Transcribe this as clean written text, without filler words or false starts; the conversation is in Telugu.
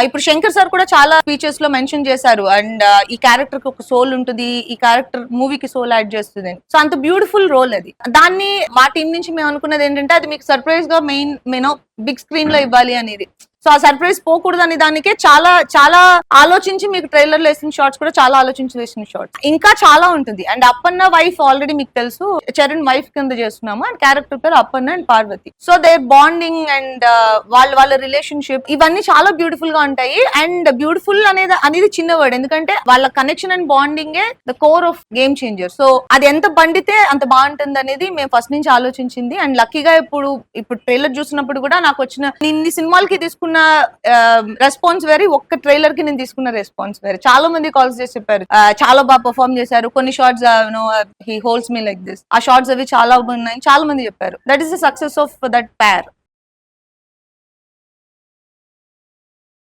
ఇప్పుడు శంకర్ సార్ కూడా చాలా స్పీచెస్ లో మెన్షన్ చేశారు అండ్ ఈ క్యారెక్టర్ కి ఒక సోల్ ఉంటుంది, ఈ క్యారెక్టర్ మూవీకి సోల్ యాడ్ చేస్తుంది. సో అంత బ్యూటిఫుల్ రోల్ అది. దాన్ని మా టీం నుంచి మేము అనుకున్నది ఏంటంటే అది మీకు సర్ప్రైజ్ గా మెయిన్ బిగ్ స్క్రీన్ లో ఇవ్వాలి అనేది. సో ఆ సర్ప్రైజ్ పోకూడదు అనే దానికే చాలా చాలా ఆలోచించి మీకు ట్రైలర్ లో వేసిన షార్ట్స్ కూడా చాలా ఆలోచించి వేసిన షార్ట్స్. ఇంకా చాలా ఉంటుంది. అండ్ అప్పన్న వైఫ్ ఆల్రెడీ మీకు తెలుసు, చరణ్ వైఫ్ కింద చేస్తున్నాము. అండ్ క్యారెక్టర్ పేరు Appanna and Parvati. So their bonding and వాళ్ళ రిలేషన్షిప్ ఇవన్నీ చాలా బ్యూటిఫుల్ గా ఉంటాయి. అండ్ బ్యూటిఫుల్ అనేది చిన్న వర్డ్, ఎందుకంటే వాళ్ళ connection and bonding the core of game changer. So అది ఎంత పండితే అంత బాగుంటుంది అనేది మేము ఫస్ట్ నుంచి ఆలోచించింది. అండ్ లక్కీగా ఇప్పుడు ట్రైలర్ చూసినప్పుడు కూడా నాకు వచ్చిన ఇన్ని సినిమాలకి తీసుకున్న రెస్పాన్స్ వేరే, ఒక్క ట్రైలర్ కి నేను తీసుకున్న రెస్పాన్స్ వేరే. చాలా మంది కాల్స్ చేసి చెప్పారు చాలా బాగా పర్ఫార్మ్ చేశారు, కొన్ని shots he holds me like this, ఆ షార్ట్స్ అవి చాలా బాగున్నాయి చాలా మంది చెప్పారు. That is the success of that pair.